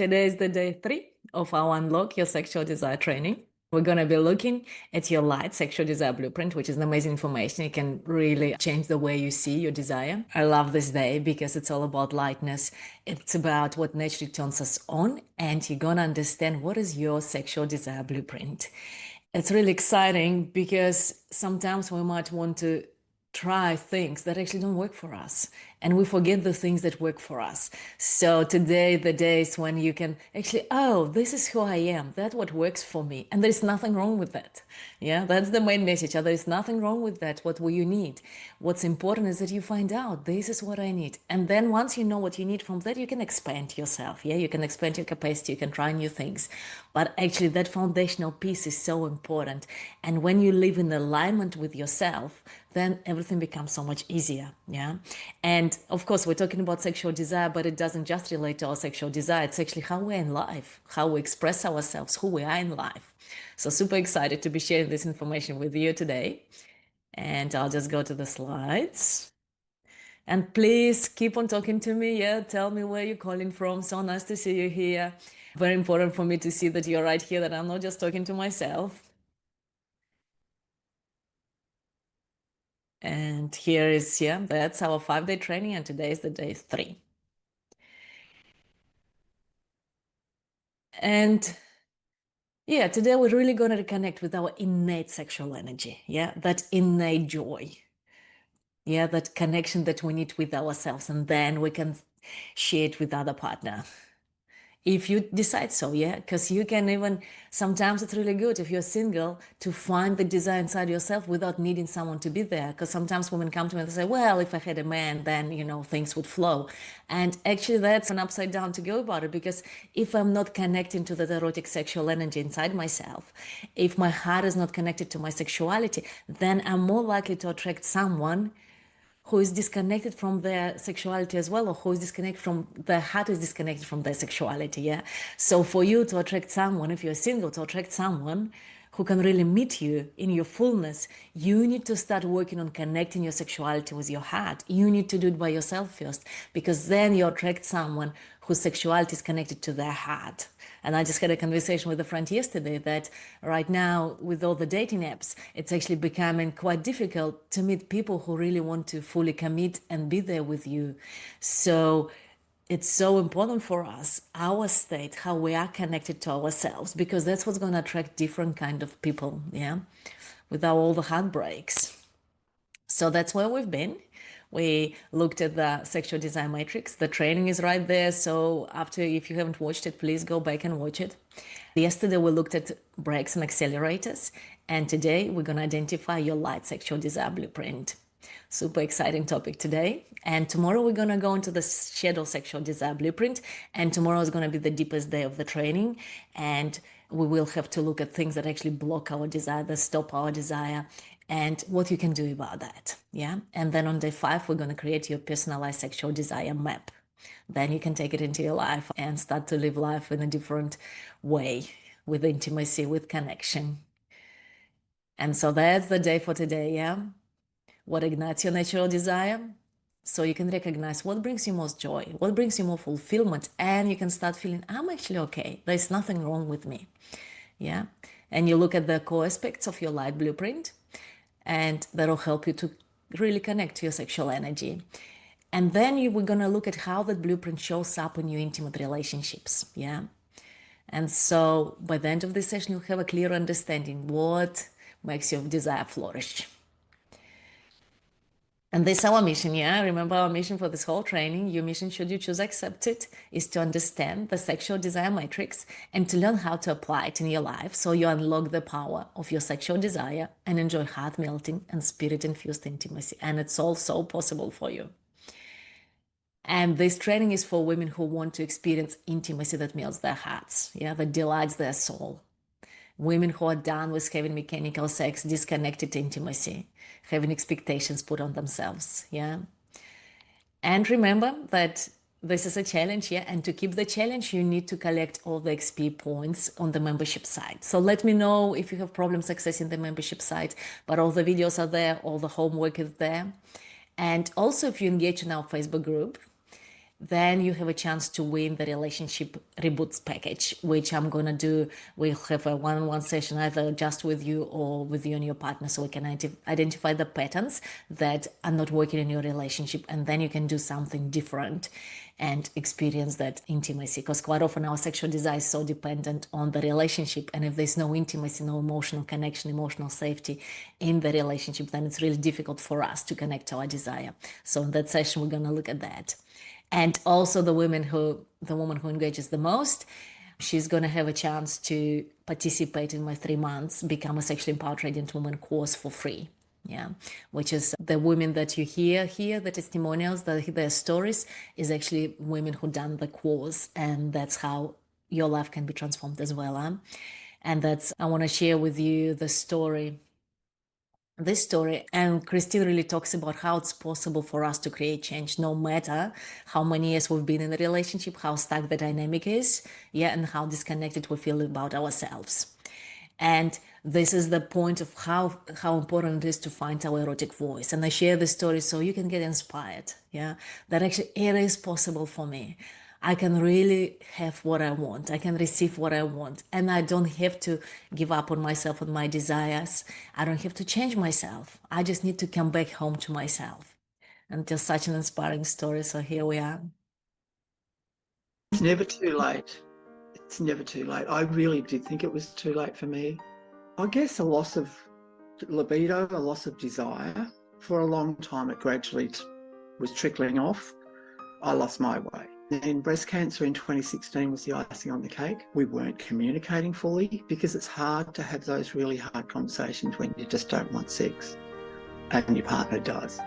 Today is the day 3 of our Unlock Your Sexual Desire training. We're going to be looking at your light sexual desire blueprint, which is an amazing information. It can really change the way you see your desire. I love this day because it's all about lightness. It's about what naturally turns us on, and you're going to understand what is your sexual desire blueprint. It's really exciting because sometimes we might want to try things that actually don't work for us, and we forget the things that work for us. So today, the day is when you can actually, oh, this is who I am. That's what works for me. And there's nothing wrong with that. Yeah, that's the main message. There is nothing wrong with that. What will you need? What's important is that you find out this is what I need. And then once you know what you need from that, you can expand yourself. Yeah, you can expand your capacity. You can try new things. But actually, that foundational piece is so important. And when you live in alignment with yourself, then everything becomes so much easier. Yeah. And of course, we're talking about sexual desire, but it doesn't just relate to our sexual desire. It's actually how we're in life, how we express ourselves, who we are in life. So super excited to be sharing this information with you today. And I'll just go to the slides. And please keep on talking to me. Yeah, tell me where you're calling from. So nice to see you here. Very important for me to see that you're right here, that I'm not just talking to myself. And here is, yeah, that's our 5-day training, and today is the day 3. And yeah, today we're really going to reconnect with our innate sexual energy. Yeah, that innate joy. Yeah, that connection that we need with ourselves, and then we can share it with other partner. If you decide so, yeah, because you can even, sometimes it's really good if you're single to find the desire inside yourself without needing someone to be there. Because sometimes women come to me and say, well, if I had a man, then, things would flow. And actually, that's an upside down to go about it. Because if I'm not connecting to the erotic sexual energy inside myself, if my heart is not connected to my sexuality, then I'm more likely to attract someone who is disconnected from their sexuality as well, or who is disconnected from their heart, is disconnected from their sexuality. Yeah. So for you to attract someone, if you're single, to attract someone who can really meet you in your fullness, you need to start working on connecting your sexuality with your heart. You need to do it by yourself first, because then you attract someone whose sexuality is connected to their heart. And I just had a conversation with a friend yesterday that right now, with all the dating apps, it's actually becoming quite difficult to meet people who really want to fully commit and be there with you. So it's so important for us, our state, how we are connected to ourselves, because that's what's going to attract different kind of people, yeah, without all the heartbreaks. So that's where we've been. We looked at the sexual desire matrix. The training is right there. So after, if you haven't watched it, please go back and watch it. Yesterday, we looked at brakes and accelerators. And today, we're going to identify your light sexual desire blueprint. Super exciting topic today. And tomorrow, we're going to go into the shadow sexual desire blueprint. And tomorrow is going to be the deepest day of the training. And we will have to look at things that actually block our desire, that stop our desire, and what you can do about that. Yeah. And then on day 5, we're going to create your personalized sexual desire map. Then you can take it into your life and start to live life in a different way, with intimacy, with connection. And so that's the day for today. Yeah. What ignites your natural desire? So you can recognize what brings you most joy, what brings you more fulfillment, and you can start feeling, I'm actually okay. There's nothing wrong with me. Yeah. And you look at the core aspects of your light blueprint, and that'll help you to really connect to your sexual energy. And then we're going to look at how that blueprint shows up in your intimate relationships. Yeah. And so by the end of this session, you'll have a clear understanding what makes your desire flourish. And this is our mission, yeah? Remember our mission for this whole training. Your mission, should you choose to accept it, is to understand the sexual desire matrix and to learn how to apply it in your life so you unlock the power of your sexual desire and enjoy heart-melting and spirit-infused intimacy. And it's all so possible for you. And this training is for women who want to experience intimacy that melts their hearts, yeah, that delights their soul. Women who are done with having mechanical sex, disconnected intimacy, having expectations put on themselves, yeah? And remember that this is a challenge, yeah? And to keep the challenge, you need to collect all the XP points on the membership site. So let me know if you have problems accessing the membership site, but all the videos are there, all the homework is there. And also if you engage in our Facebook group, then you have a chance to win the relationship reboots package, which I'm going to do. We'll have a one-on-one session either just with you or with you and your partner, so we can identify the patterns that are not working in your relationship, and then you can do something different and experience that intimacy, because quite often our sexual desire is so dependent on the relationship, and if there's no intimacy, no emotional connection, emotional safety in the relationship, then it's really difficult for us to connect to our desire. So in that session, we're going to look at that. And also the woman who engages the most, she's going to have a chance to participate in my 3 months Become a Sexually Empowered Radiant Woman course for free. Yeah, which is the women that you hear here, the testimonials, their stories, is actually women who done the course, and that's how your life can be transformed as well. And I want to share with you this story, and Christine really talks about how it's possible for us to create change no matter how many years we've been in a relationship, how stuck the dynamic is, and how disconnected we feel about ourselves. And this is the point of how important it is to find our erotic voice. And I share this story so you can get inspired, that actually it is possible for me. I can really have what I want. I can receive what I want. And I don't have to give up on myself and my desires. I don't have to change myself. I just need to come back home to myself. And just such an inspiring story. So here we are. It's never too late. It's never too late. I really did think it was too late for me. I guess a loss of libido, a loss of desire. For a long time, it gradually was trickling off. I lost my way. Then breast cancer in 2016 was the icing on the cake. We weren't communicating fully because it's hard to have those really hard conversations when you just don't want sex and your partner does.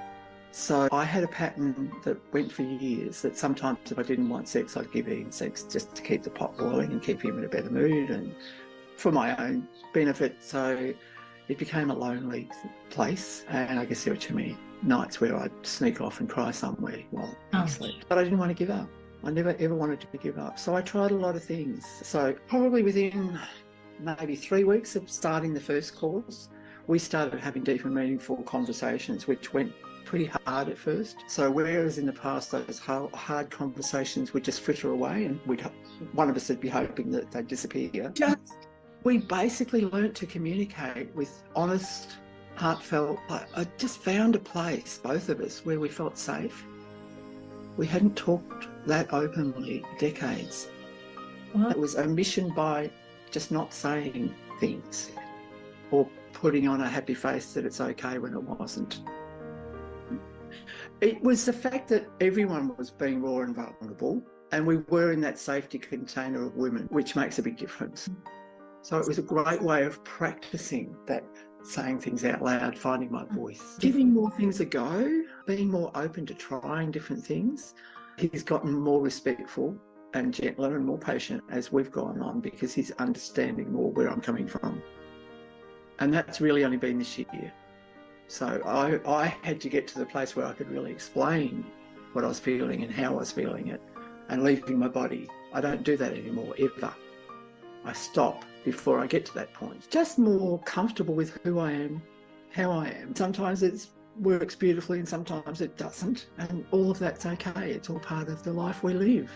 So I had a pattern that went for years, that sometimes if I didn't want sex, I'd give Ian sex just to keep the pot boiling and keep him in a better mood and for my own benefit. So it became a lonely place, and I guess there were too many nights where I'd sneak off and cry somewhere while I slept. But I didn't want to give up. I never ever wanted to give up. So I tried a lot of things. So probably within maybe 3 weeks of starting the first course, we started having deep and meaningful conversations, which went pretty hard at first. So whereas in the past those hard conversations would just fritter away and one of us would be hoping that they'd disappear, we basically learnt to communicate with honest, heartfelt. I just found a place, both of us, where we felt safe. We hadn't talked that openly decades. It was omission by just not saying things or putting on a happy face that it's okay when it wasn't. It was the fact that everyone was being raw and vulnerable, and we were in that safety container of women, which makes a big difference. So it was a great way of practicing that, saying things out loud, finding my voice, giving more things a go, being more open to trying different things. He's gotten more respectful and gentler and more patient as we've gone on because he's understanding more where I'm coming from. And that's really only been this year. So I had to get to the place where I could really explain what I was feeling and how I was feeling it and leaving my body. I don't do that anymore, ever. I stop before I get to that point. Just more comfortable with who I am, how I am. Sometimes it works beautifully and sometimes it doesn't. And all of that's okay. It's all part of the life we live.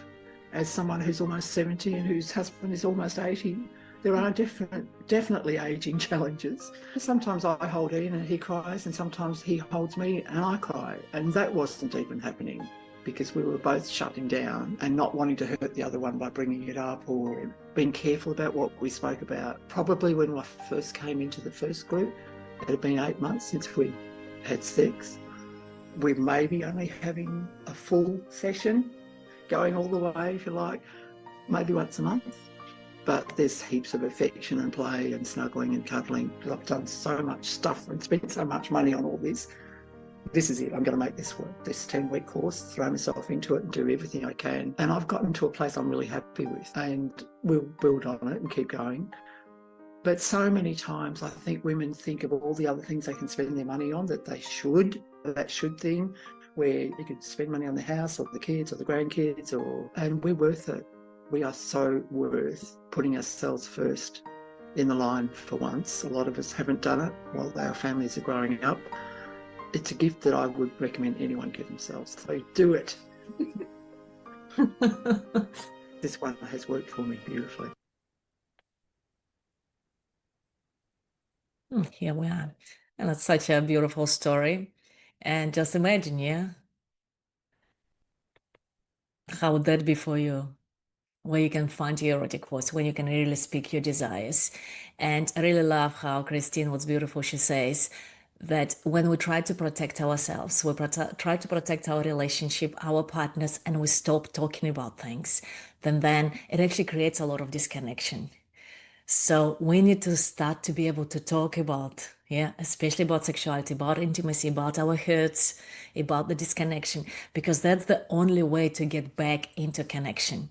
As someone who's almost 70 and whose husband is almost 80, there are definitely ageing challenges. Sometimes I hold Ian and he cries, and sometimes he holds me and I cry. And that wasn't even happening because we were both shutting down and not wanting to hurt the other one by bringing it up or being careful about what we spoke about. Probably when I first came into the first group, it had been 8 months since we had sex. We're maybe only having a full session, going all the way, if you like, maybe once a month. But there's heaps of affection and play and snuggling and cuddling. I've done so much stuff and spent so much money on all this. This is it. I'm going to make this work. This 10-week course, throw myself into it and do everything I can. And I've gotten to a place I'm really happy with, and we'll build on it and keep going. But so many times I think women think of all the other things they can spend their money on, that should thing, where you could spend money on the house or the kids or the grandkids, and we're worth it. We are so worth putting ourselves first in the line for once. A lot of us haven't done it while our families are growing up. It's a gift that I would recommend anyone give themselves. So do it. This one has worked for me beautifully. Here we are. And it's such a beautiful story. And just imagine, yeah, how would that be for you? Where you can find your erotic voice, when you can really speak your desires. And I really love how Christine, what's beautiful, she says that when we try to protect ourselves, we try to protect our relationship, our partners, and we stop talking about things, then it actually creates a lot of disconnection. So we need to start to be able to talk about, yeah, especially about sexuality, about intimacy, about our hurts, about the disconnection, because that's the only way to get back into connection.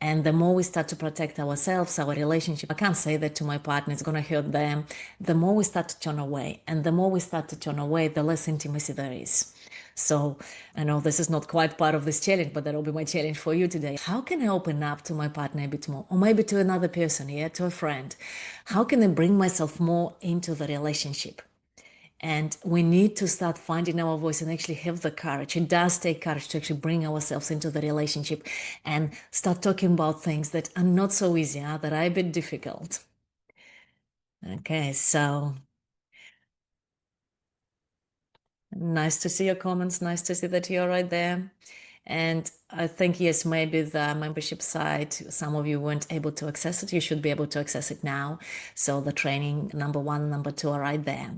And the more we start to protect ourselves, our relationship, I can't say that to my partner, it's going to hurt them. The more we start to turn away, and the more we start to turn away, the less intimacy there is. So I know this is not quite part of this challenge, but that'll be my challenge for you today. How can I open up to my partner a bit more? Or maybe to another person, yeah, to a friend? How can I bring myself more into the relationship? And we need to start finding our voice and actually have the courage. It does take courage to actually bring ourselves into the relationship and start talking about things that are not so easy, that are a bit difficult. Okay, so nice to see your comments. Nice to see that you're right there. And I think, yes, maybe the membership site, some of you weren't able to access it. You should be able to access it now. So the training number 1, number 2 are right there.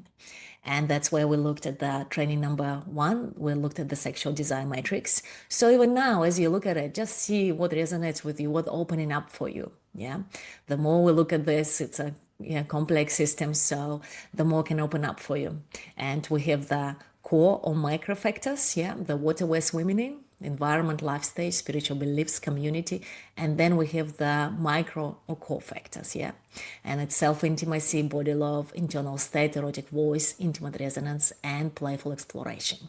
And that's where we looked at the training number 1. We looked at the sexual desire matrix. So even now, as you look at it, just see what resonates with you, what opening up for you. Yeah. The more we look at this, it's a complex system. So the more can open up for you. And we have the core or micro factors. Yeah. The water we're swimming in, environment, life stage, spiritual beliefs, community, and then we have the micro or core factors, yeah, and it's self-intimacy, body love, internal state, erotic voice, intimate resonance, and playful exploration.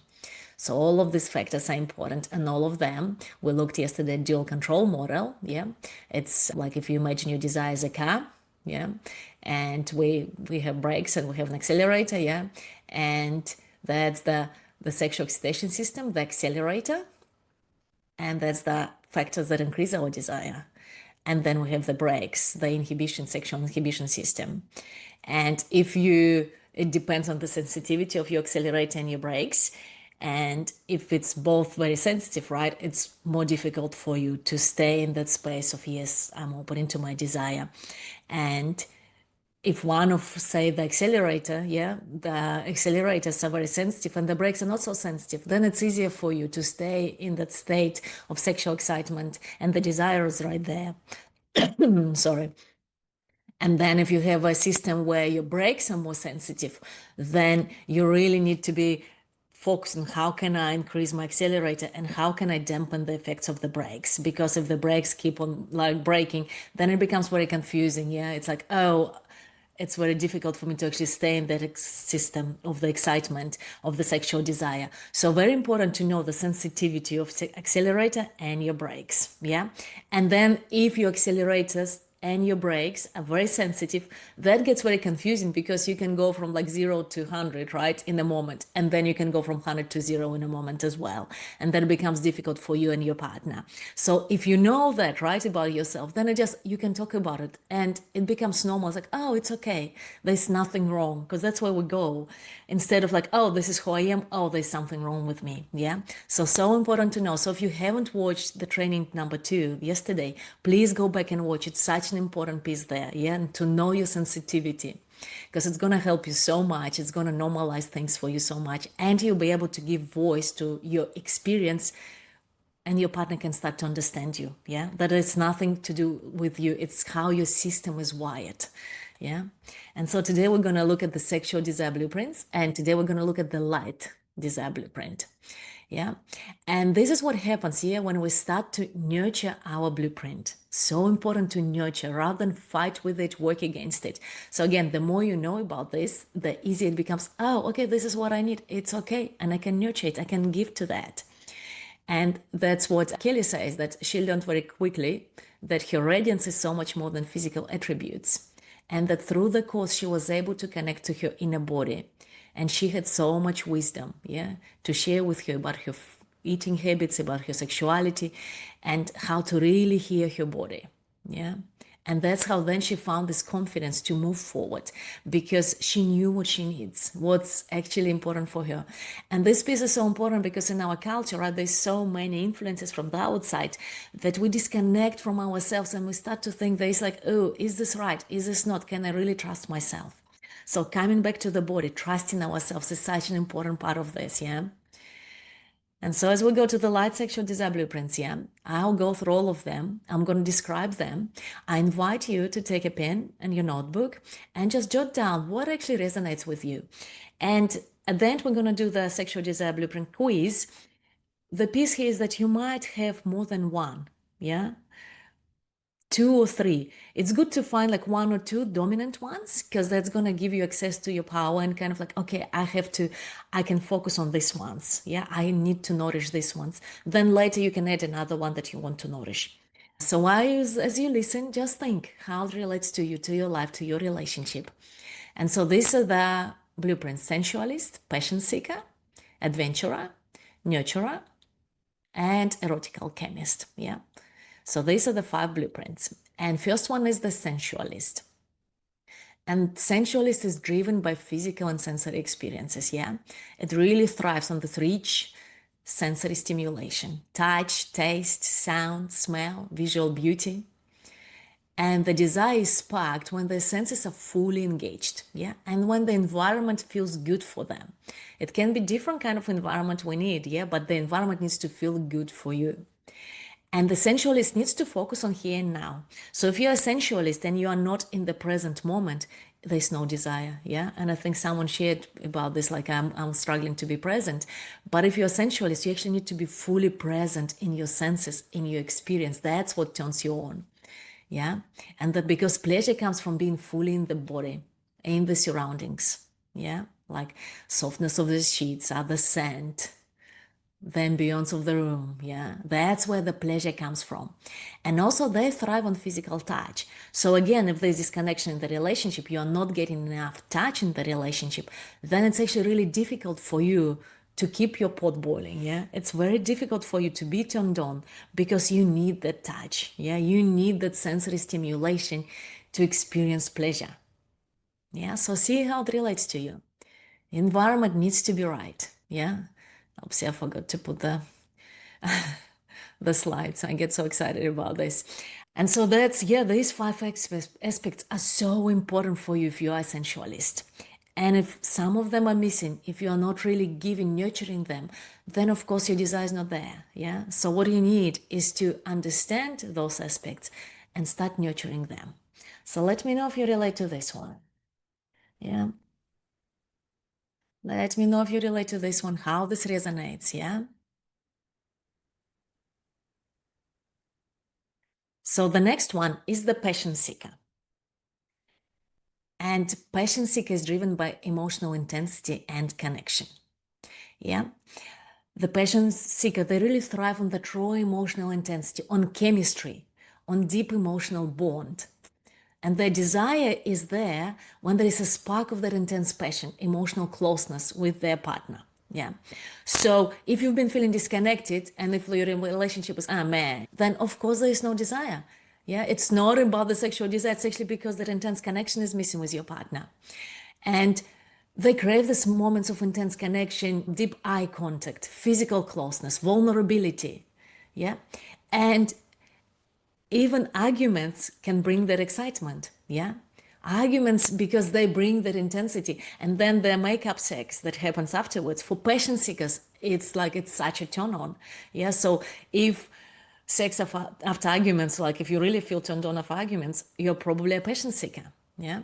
So all of these factors are important, and all of them, we looked yesterday at dual control model, yeah, it's like if you imagine your desire as a car, yeah, and we have brakes and we have an accelerator, yeah, and that's the sexual excitation system, the accelerator, and that's the factors that increase our desire. And then we have the brakes, the inhibition, sexual inhibition system. And it depends on the sensitivity of your accelerator and your brakes. And if it's both very sensitive, right, it's more difficult for you to stay in that space of, yes, I'm open to my desire. And if one of, say, the accelerator, yeah, the accelerators are very sensitive and the brakes are not so sensitive, then it's easier for you to stay in that state of sexual excitement and the desire is right there. Sorry. And then if you have a system where your brakes are more sensitive, then you really need to be focused on how can I increase my accelerator and how can I dampen the effects of the brakes? Because if the brakes keep on like braking, then it becomes very confusing. Yeah, it's like, oh, it's very difficult for me to actually stay in that system of the excitement of the sexual desire. So very important to know the sensitivity of accelerator and your brakes. Yeah. And then if your accelerators and your brakes are very sensitive, that gets very confusing because you can go from like 0 to 100, right, in a moment. And then you can go from 100 to 0 in a moment as well. And then it becomes difficult for you and your partner. So if you know that, right, about yourself, then you can talk about it and it becomes normal. It's like, oh, it's okay. There's nothing wrong, because that's where we go. Instead of like, oh, this is who I am. Oh, there's something wrong with me. Yeah. So important to know. So if you haven't watched the training number 2 yesterday, please go back and watch it. Such an important piece there, yeah, and to know your sensitivity, because it's going to help you so much. It's going to normalize things for you so much, and you'll be able to give voice to your experience, and your partner can start to understand you, yeah, that it's nothing to do with you, it's how your system is wired, yeah. And so today we're going to look at the sexual desire blueprints, and today we're going to look at the light desire blueprint. Yeah. And this is what happens here when we start to nurture our blueprint. So important to nurture rather than fight with it, work against it. So again, the more you know about this, the easier it becomes. Oh, okay, this is what I need. It's okay. And I can nurture it. I can give to that. And that's what Kelly says, that she learned very quickly that her radiance is so much more than physical attributes. And that through the course, she was able to connect to her inner body. And she had so much wisdom, yeah, to share with her about eating habits, about her sexuality, and how to really hear her body. Yeah. And that's how then she found this confidence to move forward because she knew what she needs, what's actually important for her. And this piece is so important because in our culture, right, there's so many influences from the outside that we disconnect from ourselves and we start to think there's like, oh, is this right? Is this not? Can I really trust myself? So coming back to the body, trusting ourselves is such an important part of this, yeah? And so as we go to the light sexual desire blueprints, yeah, I'll go through all of them. I'm going to describe them. I invite you to take a pen and your notebook and just jot down what actually resonates with you. And at the end, we're going to do the sexual desire blueprint quiz. The piece here is that you might have more than one, yeah? Two or three. It's good to find like one or two dominant ones because that's going to give you access to your power and kind of like, okay, I can focus on these ones. Yeah, I need to nourish these ones. Then later you can add another one that you want to nourish. So as you listen, just think how it relates to you, to your life, to your relationship. And so these are the blueprints: sensualist, passion seeker, adventurer, nurturer, and erotic alchemist. Yeah. So these are the 5 blueprints. And first one is the sensualist. And sensualist is driven by physical and sensory experiences, yeah? It really thrives on this rich sensory stimulation: touch, taste, sound, smell, visual beauty. And the desire is sparked when the senses are fully engaged, yeah? And when the environment feels good for them. It can be different kind of environment we need, yeah? But the environment needs to feel good for you. And the sensualist needs to focus on here and now. So if you're a sensualist and you are not in the present moment, there's no desire. Yeah. And I think someone shared about this, like I'm struggling to be present. But if you're a sensualist, you actually need to be fully present in your senses, in your experience. That's what turns you on. Yeah. And that because pleasure comes from being fully in the body, in the surroundings. Yeah. Like softness of the sheets, the scent, the ambience of the room. Yeah, that's where the pleasure comes from. And also they thrive on physical touch. So again, if there's this connection in the relationship, you are not getting enough touch in the relationship, then it's actually really difficult for you to keep your pot boiling. Yeah, it's very difficult for you to be turned on because you need that touch. Yeah, you need that sensory stimulation to experience pleasure. Yeah, so see how it relates to you. Environment needs to be right. Yeah. Oops, I forgot to put the slides. I get so excited about this. And so that's, yeah, these 5 aspects are so important for you if you are a sensualist. And if some of them are missing, if you are not really giving, nurturing them, then of course your desire is not there. Yeah. So what you need is to understand those aspects and start nurturing them. So let me know if you relate to this one. Yeah. Let me know if you relate to this one, how this resonates. Yeah. So the next one is the passion seeker. And passion seeker is driven by emotional intensity and connection. Yeah. The passion seeker, they really thrive on that raw emotional intensity, on chemistry, on deep emotional bond. And their desire is there when there is a spark of that intense passion, emotional closeness with their partner. Yeah. So if you've been feeling disconnected and if your relationship is, man, then of course there is no desire. Yeah. It's not about the sexual desire. It's actually because that intense connection is missing with your partner. And they crave these moments of intense connection, deep eye contact, physical closeness, vulnerability. Yeah. And even arguments can bring that excitement. Yeah. Arguments because they bring that intensity. And then the make-up sex that happens afterwards for passion seekers, it's like it's such a turn on. Yeah. So if sex after arguments, like if you really feel turned on after arguments, you're probably a passion seeker. Yeah.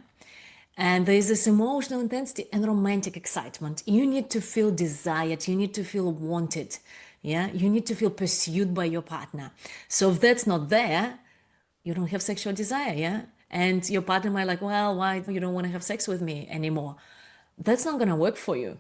And there's this emotional intensity and romantic excitement. You need to feel desired. You need to feel wanted. Yeah. You need to feel pursued by your partner. So if that's not there, you don't have sexual desire. Yeah. And your partner might like, well, why you don't want to have sex with me anymore? That's not going to work for you.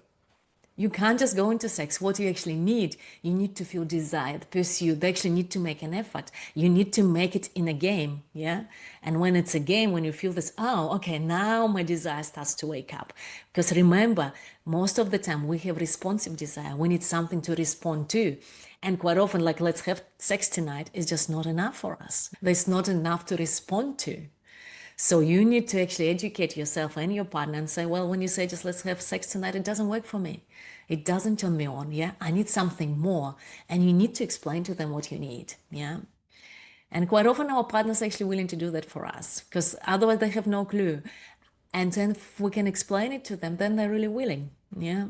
You can't just go into sex. What you actually need, you need to feel desired, pursued. They actually need to make an effort. You need to make it in a game, yeah? And when it's a game, when you feel this, oh, okay, now my desire starts to wake up. Because remember, most of the time we have responsive desire. We need something to respond to. And quite often, like, let's have sex tonight is just not enough for us. There's not enough to respond to. So you need to actually educate yourself and your partner and say, well, when you say just let's have sex tonight, it doesn't work for me. It doesn't turn me on. Yeah. I need something more. And you need to explain to them what you need. Yeah. And quite often our partners are actually willing to do that for us because otherwise they have no clue. And then if we can explain it to them, then they're really willing. Yeah.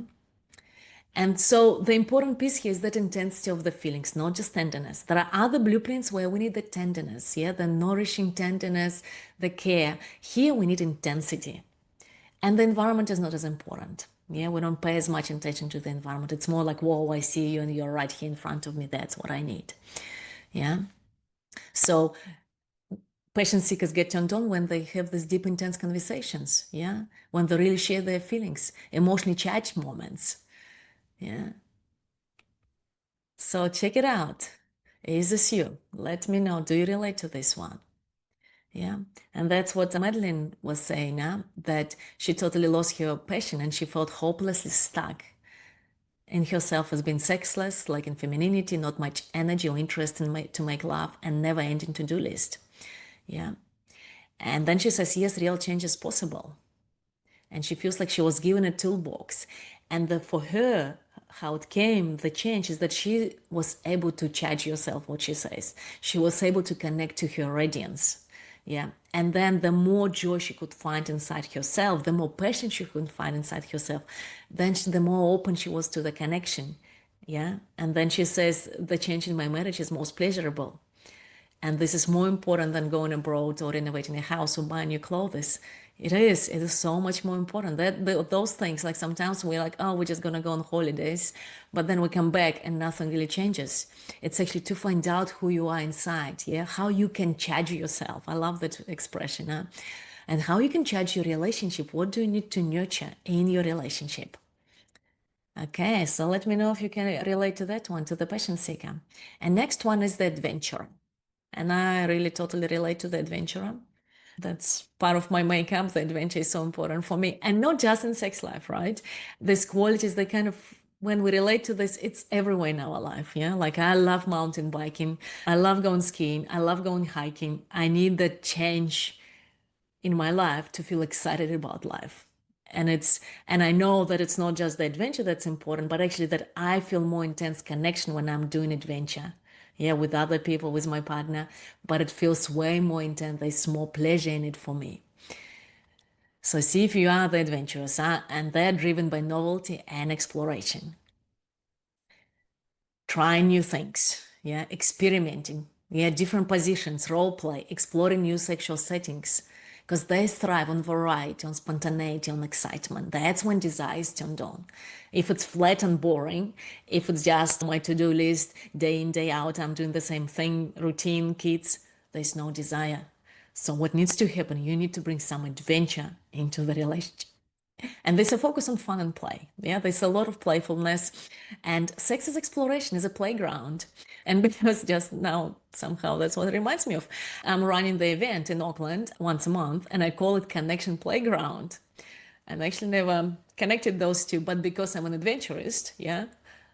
And so the important piece here is that intensity of the feelings, not just tenderness. There are other blueprints where we need the tenderness, yeah, the nourishing tenderness, the care. Here we need intensity. And the environment is not as important. Yeah, we don't pay as much attention to the environment. It's more like, whoa, I see you and you're right here in front of me. That's what I need. Yeah. So passion seekers get turned on when they have these deep, intense conversations. Yeah. When they really share their feelings, emotionally charged moments. Yeah. So check it out. Is this you? Let me know. Do you relate to this one? Yeah. And that's what Madeline was saying, that she totally lost her passion and she felt hopelessly stuck in herself as being sexless, like in femininity, not much energy or interest in to make love, and never ending to-do list. Yeah. And then she says, yes, real change is possible. And she feels like she was given a toolbox. And for her, how it came, the change is that she was able to charge herself, what she says. She was able to connect to her radiance. Yeah. And then the more joy she could find inside herself, the more passion she could find inside herself, then the more open she was to the connection. Yeah. And then she says, the change in my marriage is most pleasurable. And this is more important than going abroad or renovating a house or buying new clothes. It is so much more important. Those things, like sometimes we're like, oh, we're just gonna go on holidays, but then we come back and nothing really changes. It's actually to find out who you are inside, yeah, how you can charge yourself. I love that expression, huh? And how you can charge your relationship. What do you need to nurture in your relationship? Okay, so let me know if you can relate to that one, to the passion seeker. And next one is the adventurer. And I really totally relate to the adventurer. That's part of my makeup. The adventure is so important for me. And not just in sex life, right? These qualities, they kind of, when we relate to this, it's everywhere in our life. Yeah. Like I love mountain biking. I love going skiing. I love going hiking. I need that change in my life to feel excited about life. And I know that it's not just the adventure that's important, but actually that I feel more intense connection when I'm doing adventure. Yeah, with other people, with my partner, but it feels way more intense. There's more pleasure in it for me. So see if you are the adventurous, huh? And they're driven by novelty and exploration. Trying new things, yeah, experimenting, yeah, different positions, role play, exploring new sexual settings, because they thrive on variety, on spontaneity, on excitement. That's when desire is turned on. If it's flat and boring, if it's just my to-do list, day in, day out, I'm doing the same thing, routine, kids, there's no desire. So what needs to happen? You need to bring some adventure into the relationship. And there's a focus on fun and play. Yeah, there's a lot of playfulness. And sex as exploration is a playground. And because just now, somehow, that's what it reminds me of. I'm running the event in Auckland once a month, and I call it Connection Playground. And I actually never connected those two, but because I'm an adventurist, yeah,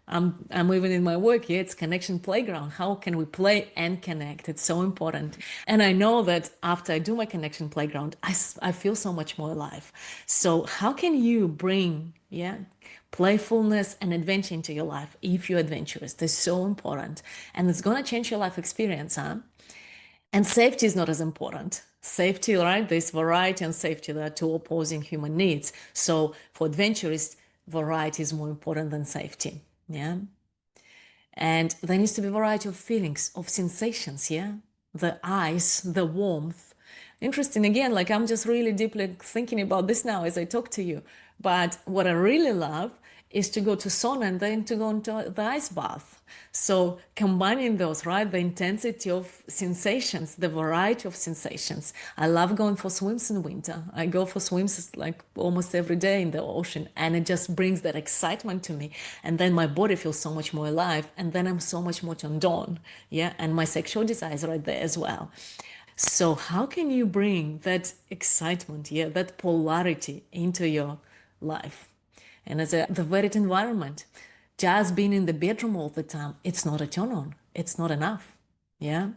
I'm even in my work here, it's connection playground. How can we play and connect? It's so important. And I know that after I do my connection playground, I feel so much more alive. So how can you bring, yeah, playfulness and adventure into your life if you're adventurous? That's so important. And it's going to change your life experience, huh? And safety is not as important. Safety, right? There's variety and safety. There are two opposing human needs. So for adventurers, variety is more important than safety. Yeah. And there needs to be a variety of feelings, of sensations. Yeah. The eyes, the warmth. Interesting again, like I'm just really deeply thinking about this now as I talk to you. But what I really love is to go to sauna and then to go into the ice bath. So combining those, right? The intensity of sensations, the variety of sensations. I love going for swims in winter. I go for swims like almost every day in the ocean, and it just brings that excitement to me. And then my body feels so much more alive, and then I'm so much more turned on. Yeah. And my sexual desire is right there as well. So how can you bring that excitement, yeah, that polarity into your life? And as the varied environment, just being in the bedroom all the time, it's not a turn on. It's not enough. Yeah.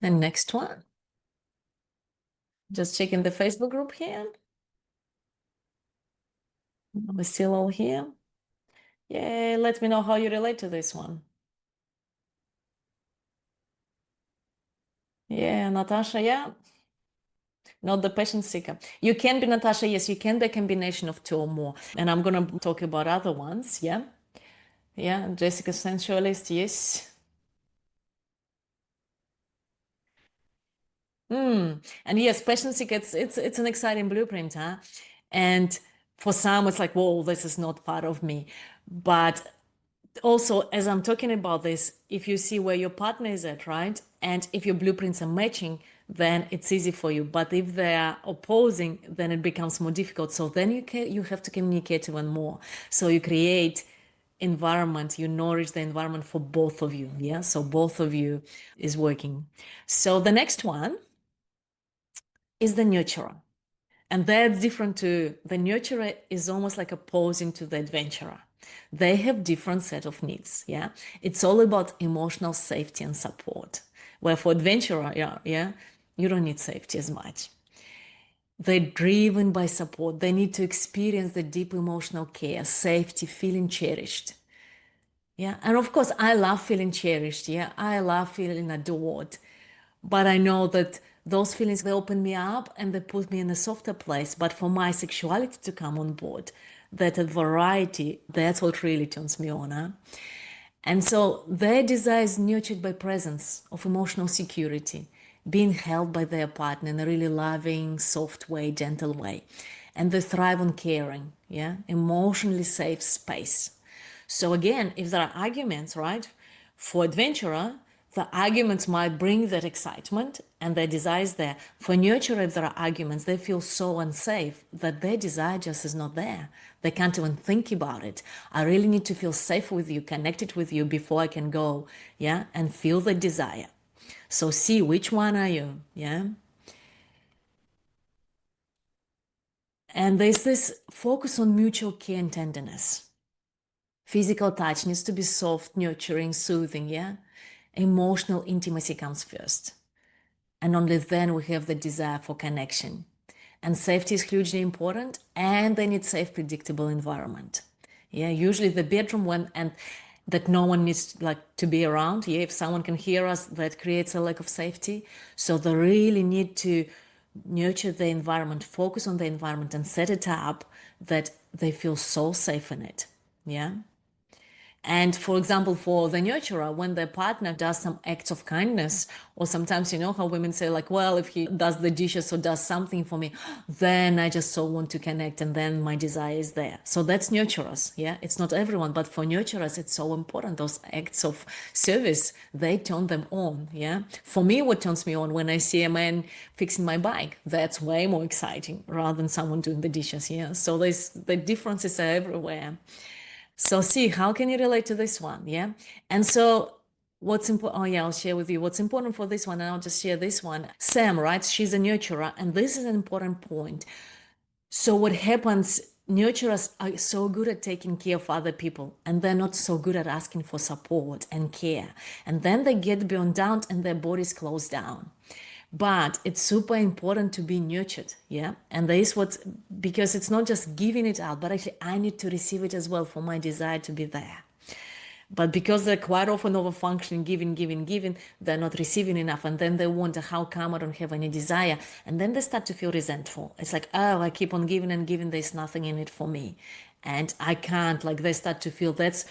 And next one, just checking the Facebook group here. We're still all here. Yeah, let me know how you relate to this one. Yeah, Natasha, yeah. Not the passion seeker. You can be Natasha, yes, you can be a combination of two or more. And I'm gonna talk about other ones, yeah. Yeah, Jessica Sensualist, yes. And yes, passion seeker, it's an exciting blueprint, huh? And for some, it's like, whoa, this is not part of me. But also, as I'm talking about this, if you see where your partner is at, right? And if your blueprints are matching, then it's easy for you. But if they are opposing, then it becomes more difficult. So then you have to communicate even more. So you create environment, you nourish the environment for both of you. Yeah. So both of you is working. So the next one is the nurturer. And that's different too. The nurturer is almost like opposing to the adventurer. They have different set of needs. Yeah. It's all about emotional safety and support. Where for adventurer, yeah, you don't need safety as much. They're driven by support. They need to experience the deep emotional care, safety, feeling cherished. Yeah. And of course, I love feeling cherished. Yeah. I love feeling adored. But I know that those feelings, they open me up and they put me in a softer place. But for my sexuality to come on board, that variety, that's what really turns me on. Huh? And so their desire is nurtured by presence of emotional security, being held by their partner in a really loving, soft way, gentle way. And they thrive on caring, yeah, emotionally safe space. So again, if there are arguments, right, for adventurer, the arguments might bring that excitement and their desire is there. For nurturer, if there are arguments, they feel so unsafe that their desire just is not there. They can't even think about it. I really need to feel safe with you, connected with you before I can go, yeah, and feel the desire. So see which one are you, yeah? And there's this focus on mutual care and tenderness. Physical touch needs to be soft, nurturing, soothing, yeah? Emotional intimacy comes first. And only then we have the desire for connection. And safety is hugely important, and they need safe, predictable environment. Yeah, usually the bedroom one, and that no one needs like to be around. Yeah, if someone can hear us, that creates a lack of safety. So they really need to nurture the environment, focus on the environment, and set it up that they feel so safe in it. Yeah. And for example, for the nurturer, when their partner does some acts of kindness, or sometimes you know how women say, like, well, if he does the dishes or does something for me, then I just so want to connect and then my desire is there. So that's nurturers. Yeah. It's not everyone, but for nurturers, it's so important. Those acts of service, they turn them on. Yeah. For me, what turns me on when I see a man fixing my bike, that's way more exciting rather than someone doing the dishes. Yeah. So the differences are everywhere. So see, how can you relate to this one? Yeah. And so what's important? Oh yeah, I'll share with you what's important for this one. And I'll just share this one. Sam, right? She's a nurturer. And this is an important point. So what happens, nurturers are so good at taking care of other people and they're not so good at asking for support and care. And then they get burned out and their bodies close down. But it's super important to be nurtured, yeah? And there is what, because it's not just giving it out, but actually I need to receive it as well for my desire to be there. But because they're quite often over functioning, giving, they're not receiving enough. And then they wonder, how come I don't have any desire? And then they start to feel resentful. It's like, oh, I keep on giving and giving, there's nothing in it for me. And I can't, like they start to feel that's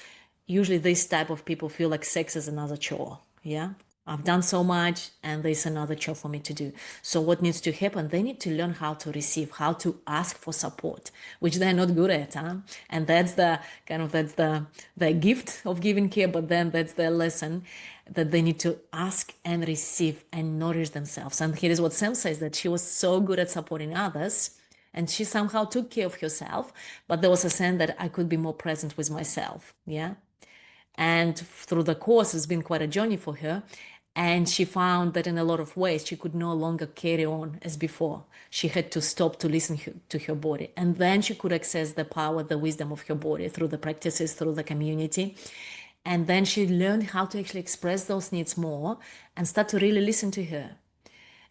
usually this type of people feel like sex is another chore. Yeah. I've done so much and there's another job for me to do. So what needs to happen? They need to learn how to receive, how to ask for support, which they're not good at, huh? And that's the kind of that's the gift of giving care, but then that's the lesson that they need to ask and receive and nourish themselves. And here is what Sam says, that she was so good at supporting others and she somehow took care of herself, but there was a sense that I could be more present with myself. Yeah. And through the course, it's been quite a journey for her. And she found that in a lot of ways, she could no longer carry on as before. She had to stop to listen to her body. And then she could access the power, the wisdom of her body through the practices, through the community. And then she learned how to actually express those needs more and start to really listen to her.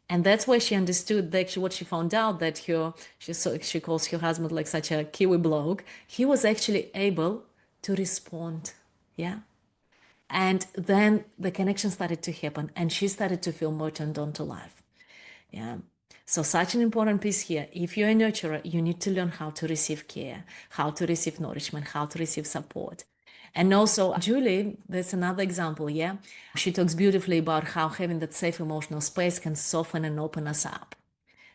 And that's why she understood that actually what she found out, that she calls her husband like such a Kiwi bloke. He was actually able to respond. Yeah. And then the connection started to happen and she started to feel more turned on to life. Yeah. So such an important piece here. If you're a nurturer, you need to learn how to receive care, how to receive nourishment, how to receive support. And also Julie, that's another example. Yeah. She talks beautifully about how having that safe emotional space can soften and open us up,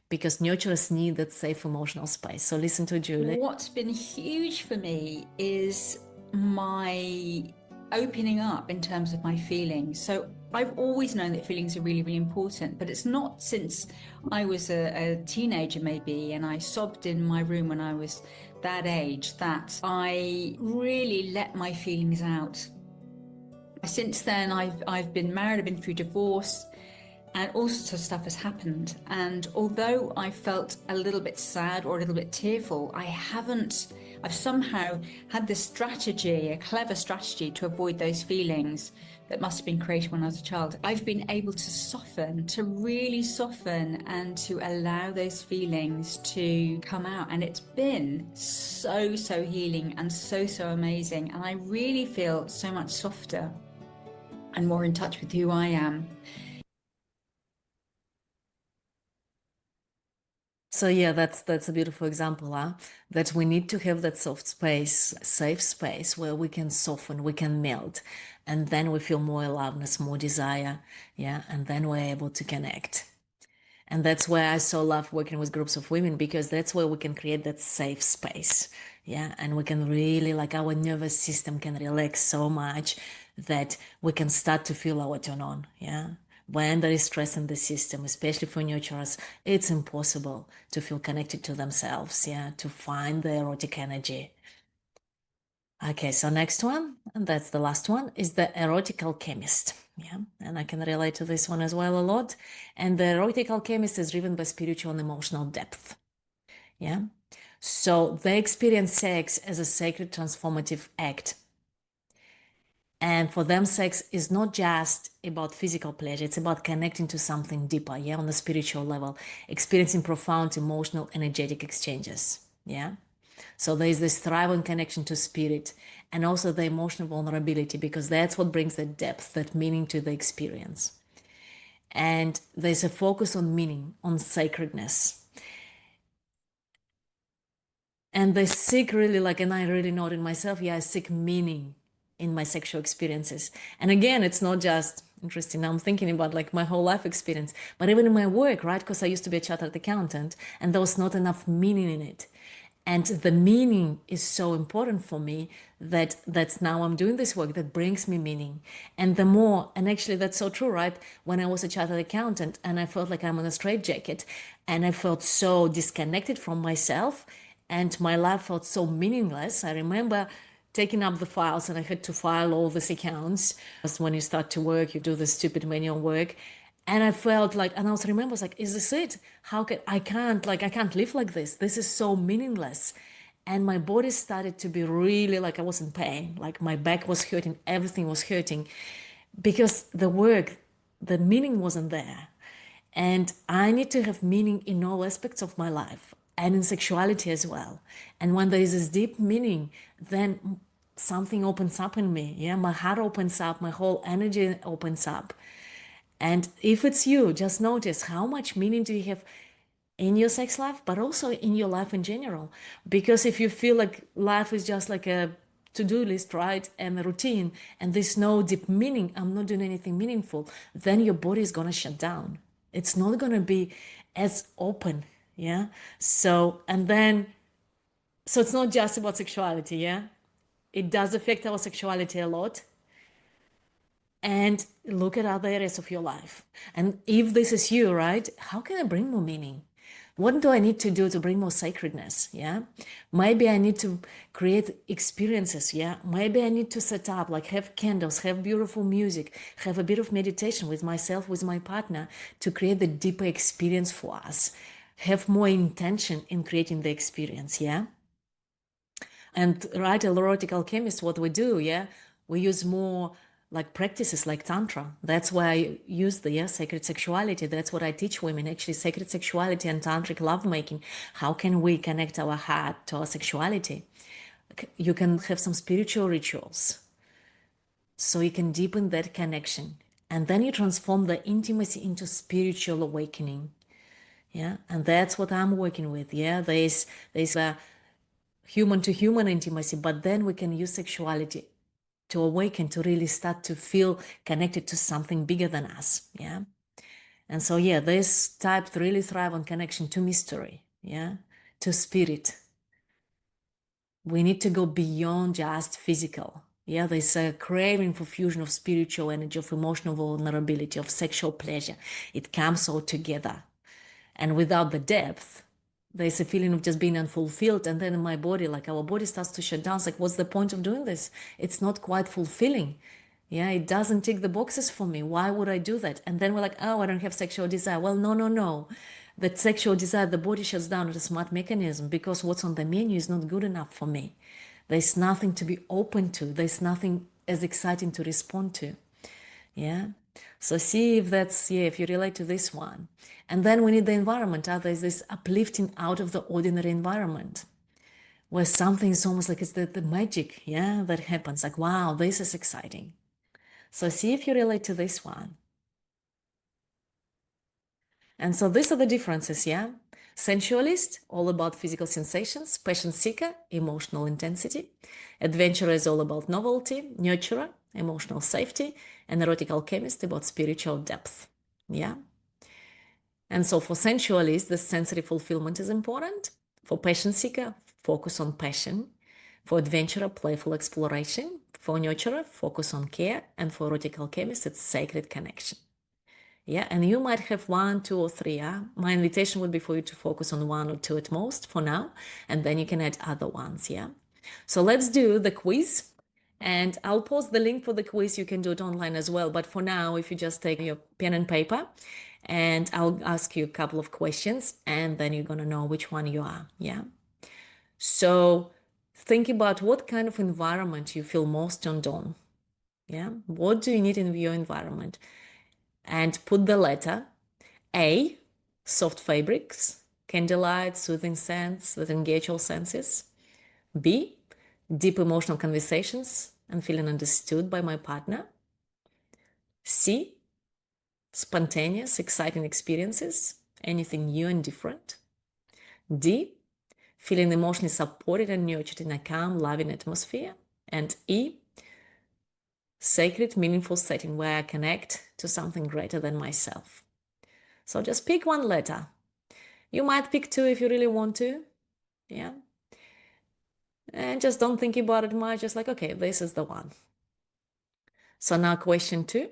because nurturers need that safe emotional space. So listen to Julie. What's been huge for me is my opening up in terms of my feelings. So I've always known that feelings are really, really important, but it's not since I was a teenager maybe, and I sobbed in my room when I was that age, that I really let my feelings out. Since then, I've been married, I've been through divorce, and all sorts of stuff has happened. And although I felt a little bit sad or a little bit tearful, I've somehow had this strategy, a clever strategy to avoid those feelings that must have been created when I was a child. I've been able to soften, to really soften, and to allow those feelings to come out. And it's been so, so healing and so, so amazing. And I really feel so much softer and more in touch with who I am. So yeah, that's a beautiful example, huh? That we need to have that soft space, safe space where we can soften, we can melt, and then we feel more aliveness, more desire, yeah, and then we're able to connect. And that's why I so love working with groups of women, because that's where we can create that safe space. Yeah. And we can really, like, our nervous system can relax so much that we can start to feel our turn on. Yeah. When there is stress in the system, especially for nurturers, it's impossible to feel connected to themselves. Yeah. To find the erotic energy. Okay, so next one, and that's the last one, is the Erotic Alchemist. Yeah, and I can relate to this one as well a lot. And the Erotic Alchemist is driven by spiritual and emotional depth. Yeah, so they experience sex as a sacred transformative act. And for them, sex is not just about physical pleasure, it's about connecting to something deeper, yeah, on the spiritual level, experiencing profound emotional, energetic exchanges. Yeah. So there is this thriving connection to spirit and also the emotional vulnerability, because that's what brings the depth, that meaning to the experience. And there's a focus on meaning, on sacredness. And they seek really, like, and I really know it in myself, yeah, I seek meaning in my sexual experiences. And again, it's not just interesting. Now I'm thinking about like my whole life experience, but even in my work, right? Because I used to be a chartered accountant and there was not enough meaning in it. And the meaning is so important for me that's now I'm doing this work that brings me meaning. And the more, and actually that's so true, right? When I was a chartered accountant and I felt like I'm on a straitjacket and I felt so disconnected from myself and my life felt so meaningless. I remember taking up the files and I had to file all these accounts. Because when you start to work, you do the stupid manual work. And I felt like, and I was remember, I was like, is this it? How can I can't live like this. This is so meaningless. And my body started to be really like I was in pain. Like my back was hurting, everything was hurting because the work, the meaning wasn't there. And I need to have meaning in all aspects of my life and in sexuality as well. And when there is this deep meaning, then something opens up in me. Yeah, my heart opens up, my whole energy opens up. And if it's you, just notice how much meaning do you have in your sex life, but also in your life in general. Because if you feel like life is just like a to-do list, right? And a routine, and there's no deep meaning, I'm not doing anything meaningful, then your body is going to shut down. It's not going to be as open. Yeah. So it's not just about sexuality. Yeah. It does affect our sexuality a lot. And look at other areas of your life. And if this is you, right, how can I bring more meaning? What do I need to do to bring more sacredness? Yeah. Maybe I need to create experiences. Yeah. Maybe I need to set up, like have candles, have beautiful music, have a bit of meditation with myself, with my partner to create the deeper experience for us. Have more intention in creating the experience. Yeah. And right, Erotic Alchemist, what we do, yeah, we use more like practices like Tantra. That's why I use the sacred sexuality. That's what I teach women, actually, sacred sexuality and tantric lovemaking. How can we connect our heart to our sexuality? You can have some spiritual rituals so you can deepen that connection. And then you transform the intimacy into spiritual awakening. Yeah, and that's what I'm working with. Yeah, there's a human to human intimacy, but then we can use sexuality to awaken, to really start to feel connected to something bigger than us. Yeah. And so, yeah, this type really thrive on connection to mystery. Yeah. To spirit. We need to go beyond just physical. Yeah, there's a craving for fusion of spiritual energy, of emotional vulnerability, of sexual pleasure. It comes all together. And without the depth, there's a feeling of just being unfulfilled. And then in my body, like our body starts to shut down. It's like, what's the point of doing this? It's not quite fulfilling. Yeah, it doesn't tick the boxes for me. Why would I do that? And then we're like, oh, I don't have sexual desire. Well, no. That sexual desire, the body shuts down at a smart mechanism because what's on the menu is not good enough for me. There's nothing to be open to. There's nothing as exciting to respond to. Yeah. So see if if you relate to this one. And then we need the environment. There's this uplifting out of the ordinary environment where something is almost like it's the magic, that happens. Like, wow, this is exciting. So see if you relate to this one. And so these are the differences, Sensualist, all about physical sensations. Passion seeker, emotional intensity. Adventurer is all about novelty. Nurturer, emotional safety. And erotic alchemist, about spiritual depth. Yeah. And so for sensualist, the sensory fulfillment is important. For passion seeker, focus on passion. For adventurer, playful exploration. For nurturer, focus on care. And for erotic alchemist, it's sacred connection. Yeah, and you might have 1, 2, or 3. My invitation would be for you to focus on 1 or 2 at most for now, and then you can add other ones. Yeah. So let's do the quiz, and I'll post the link for the quiz. You can do it online as well. But for now, if you just take your pen and paper, and I'll ask you a couple of questions, and then you're gonna know which one you are. Yeah. So think about what kind of environment you feel most turned on. Yeah. What do you need in your environment? And put the letter A, soft fabrics, candlelight, soothing scents that engage all senses. B, deep emotional conversations and feeling understood by my partner. C, spontaneous, exciting experiences, anything new and different. D, feeling emotionally supported and nurtured in a calm, loving atmosphere. And E, sacred, meaningful setting where I connect to something greater than myself. So just pick one letter. You might pick 2 if you really want to. Yeah. And just don't think about it much. Just like, okay, this is the one. So now question 2.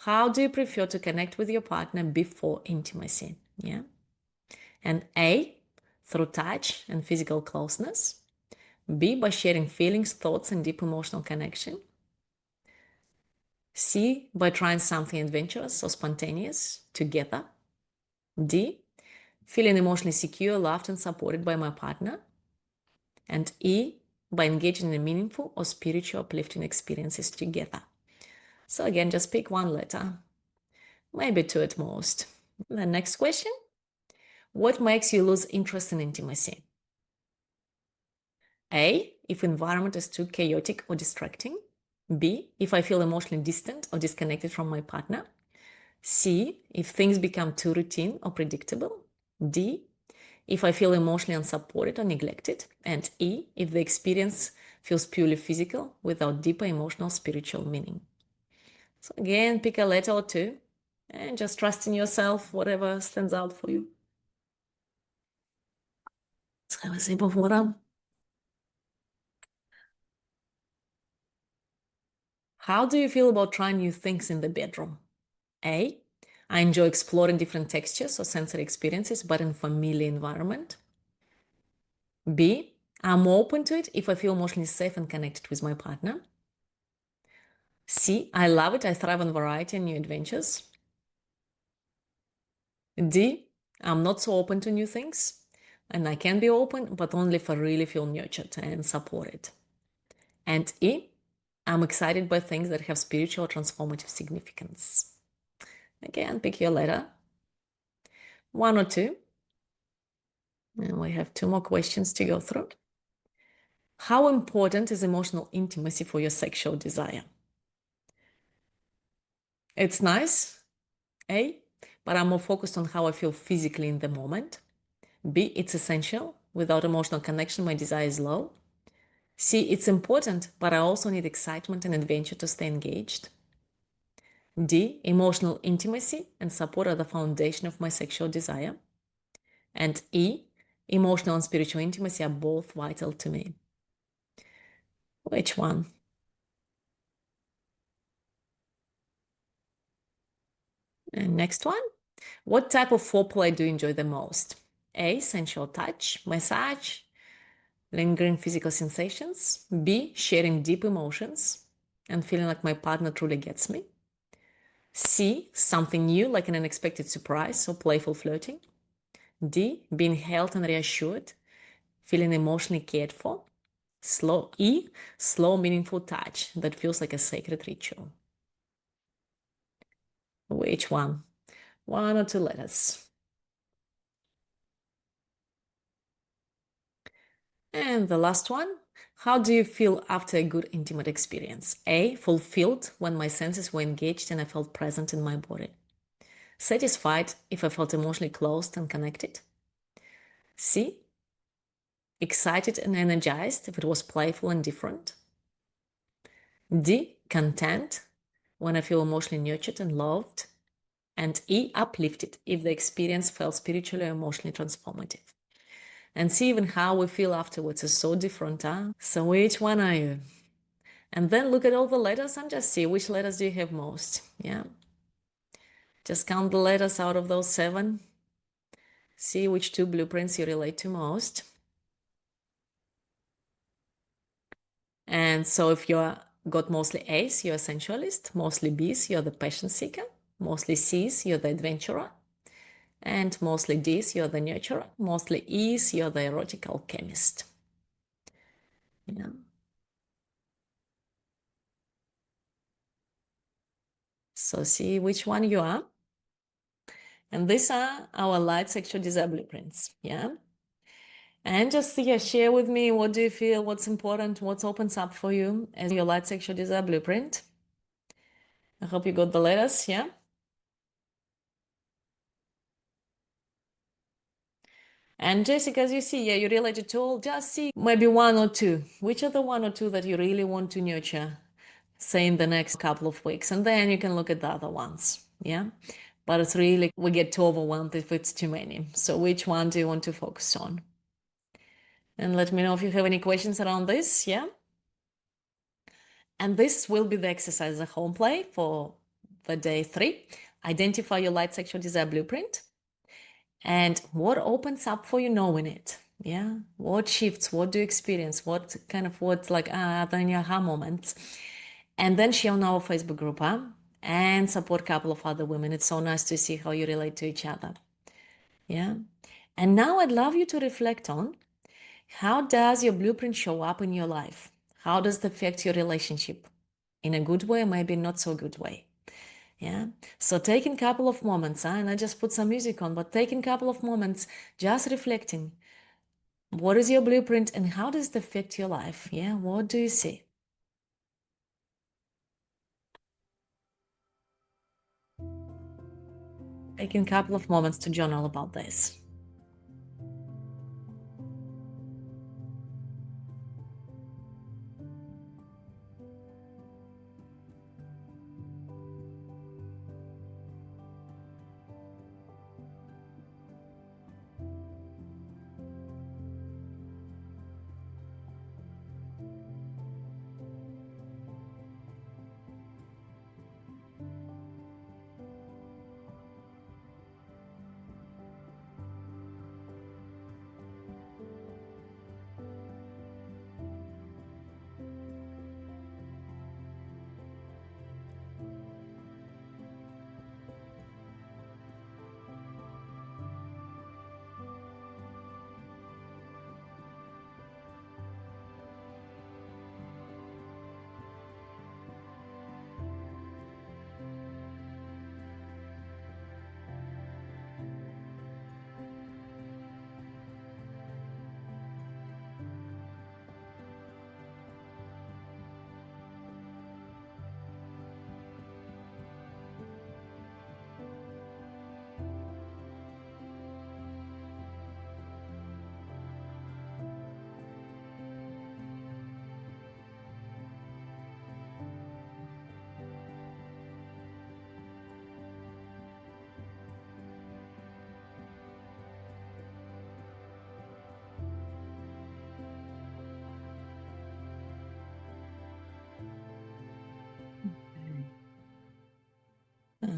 How do you prefer to connect with your partner before intimacy? Yeah. And A, through touch and physical closeness. B, by sharing feelings, thoughts, and deep emotional connection. C, by trying something adventurous or spontaneous together. D, feeling emotionally secure, loved, and supported by my partner. And E, by engaging in meaningful or spiritual uplifting experiences together. So again, just pick one letter, maybe 2 at most. The next question, what makes you lose interest in intimacy? A, if environment is too chaotic or distracting. B, if I feel emotionally distant or disconnected from my partner. C, if things become too routine or predictable. D, if I feel emotionally unsupported or neglected. And E, if the experience feels purely physical without deeper emotional, spiritual meaning. So again, pick a letter or two and just trust in yourself, whatever stands out for you. Let's have a sip of water. How do you feel about trying new things in the bedroom? A, I enjoy exploring different textures or sensory experiences, but in familiar environment. B, I'm open to it if I feel emotionally safe and connected with my partner. C, I love it. I thrive on variety and new adventures. D, I'm not so open to new things, and I can be open, but only if I really feel nurtured and supported. And E, I'm excited by things that have spiritual or transformative significance. Again, pick your letter. 1 or 2. And we have 2 more questions to go through. How important is emotional intimacy for your sexual desire? It's nice, A, but I'm more focused on how I feel physically in the moment. B, it's essential. Without emotional connection, my desire is low. C, it's important, but I also need excitement and adventure to stay engaged. D, emotional intimacy and support are the foundation of my sexual desire. And E, emotional and spiritual intimacy are both vital to me. Which one? And next one. What type of foreplay do you enjoy the most? A, sensual touch, massage, lingering physical sensations. B, sharing deep emotions and feeling like my partner truly gets me. C, something new like an unexpected surprise or playful flirting. D, being held and reassured, feeling emotionally cared for. Slow, meaningful touch that feels like a sacred ritual. Which one? 1 or 2 letters. And the last one, how do you feel after a good intimate experience? A, fulfilled when my senses were engaged and I felt present in my body. Satisfied if I felt emotionally closed and connected. C, excited and energized if it was playful and different. D, content when I feel emotionally nurtured and loved. And E, uplifted if the experience felt spiritually or emotionally transformative. And see, even how we feel afterwards is so different, huh? So which one are you? And then look at all the letters and just see which letters do you have most. Yeah. Just count the letters out of those 7. See which 2 blueprints you relate to most. And so if you're got mostly A's, you're a sensualist. Mostly B's, you're the passion seeker. Mostly C's, you're the adventurer. And mostly D's, you're the nurturer. Mostly E's, you're the erotic alchemist. Yeah. So see which one you are. And these are our light sexual desire blueprints. Yeah. And just share with me, what do you feel, what's important, what opens up for you as your light sexual desire blueprint. I hope you got the letters, yeah? And Jessica, as you see, yeah, you related to all, just see maybe 1 or 2. Which are the 1 or 2 that you really want to nurture, say in the next couple of weeks? And then you can look at the other ones, yeah? But it's really, we get too overwhelmed if it's too many. So which one do you want to focus on? And let me know if you have any questions around this, yeah? And this will be the exercise, the home play for the day 3. Identify your light sexual desire blueprint and what opens up for you knowing it. Yeah. What shifts? What do you experience? What kind of what's like then your aha moments? And then share on our Facebook group, and support a couple of other women. It's so nice to see how you relate to each other. Yeah. And now I'd love you to reflect on, how does your blueprint show up in your life? How does it affect your relationship? In a good way, maybe not so good way. Yeah. So taking a couple of moments, and I just put some music on, but taking a couple of moments, just reflecting. What is your blueprint and how does it affect your life? Yeah. What do you see? Taking a couple of moments to journal about this.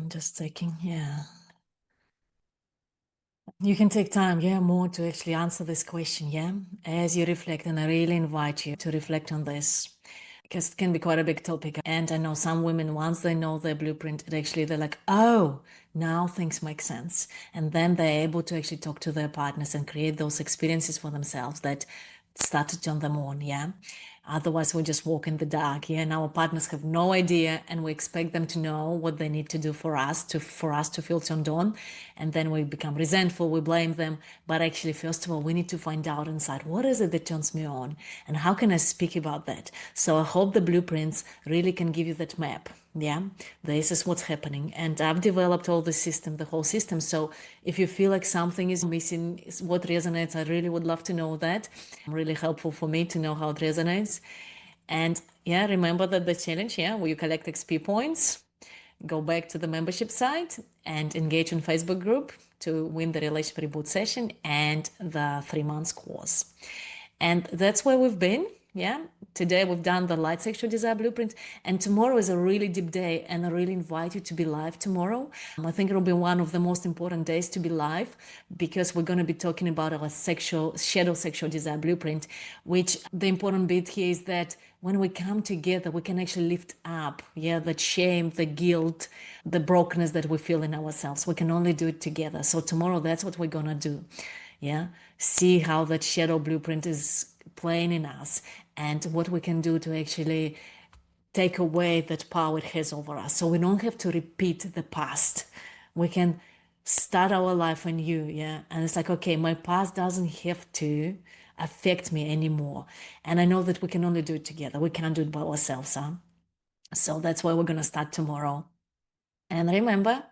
I'm just taking, yeah. You can take time, yeah, more to actually answer this question, yeah, as you reflect. And I really invite you to reflect on this because it can be quite a big topic. And I know some women, once they know their blueprint, they're like, oh, now things make sense. And then they're able to actually talk to their partners and create those experiences for themselves that start to turn them on, yeah. Otherwise, we just walk in the dark, yeah, and our partners have no idea, and we expect them to know what they need to do for us to feel turned on, and then we become resentful, we blame them. But actually, first of all, we need to find out inside, what is it that turns me on, and how can I speak about that? So I hope the blueprints really can give you that map. Yeah, this is what's happening, and I've developed all the system, the whole system. So if you feel like something is missing, what resonates, I really would love to know that. Really helpful for me to know how it resonates. And yeah, remember that the challenge, yeah, where you collect XP points, go back to the membership site and engage in Facebook group to win the relationship reboot session and the 3 months course. And that's where we've been. Yeah. Today we've done the light sexual desire blueprint, and tomorrow is a really deep day, and I really invite you to be live tomorrow. I think it'll be one of the most important days to be live because we're going to be talking about our shadow sexual desire blueprint, which the important bit here is that when we come together, we can actually lift up, yeah, the shame, the guilt, the brokenness that we feel in ourselves. We can only do it together. So tomorrow, that's what we're going to do. Yeah. See how that shadow blueprint is playing in us and what we can do to actually take away that power it has over us. So we don't have to repeat the past. We can start our life anew. Yeah. And it's like, okay, my past doesn't have to affect me anymore. And I know that we can only do it together. We can't do it by ourselves. Huh? So that's why we're going to start tomorrow. And remember,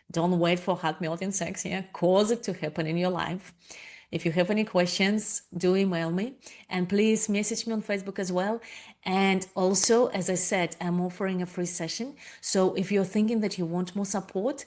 don't wait for hot melting sex. Yeah. Cause it to happen in your life. If you have any questions, do email me, and please message me on Facebook as well. And also, as I said, I'm offering a free session. So if you're thinking that you want more support,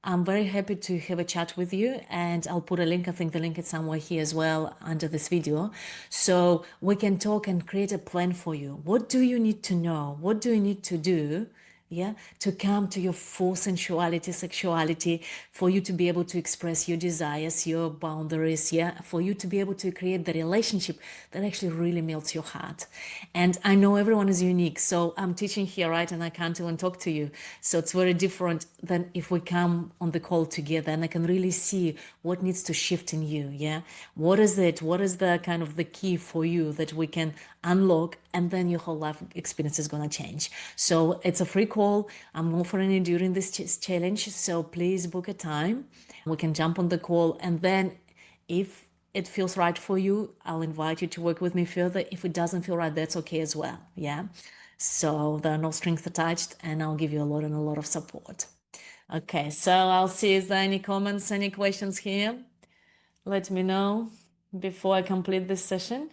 I'm very happy to have a chat with you, and I'll put a link. I think the link is somewhere here as well under this video. So we can talk and create a plan for you. What do you need to know? What do you need to do? Yeah, to come to your full sensuality, sexuality, for you to be able to express your desires, your boundaries, yeah, for you to be able to create the relationship that actually really melts your heart. And I know everyone is unique, so I'm teaching here, right, and I can't even talk to you. So it's very different than if we come on the call together, and I can really see what needs to shift in you, yeah. What is it? What is the kind of the key for you that we can unlock, and then your whole life experience is going to change. So it's a free call. I'm offering it during this challenge. So please book a time. We can jump on the call. And then if it feels right for you, I'll invite you to work with me further. If it doesn't feel right, that's okay as well. Yeah. So there are no strings attached, and I'll give you a lot and a lot of support. Okay. So I'll see, is there any comments, any questions here? Let me know before I complete this session.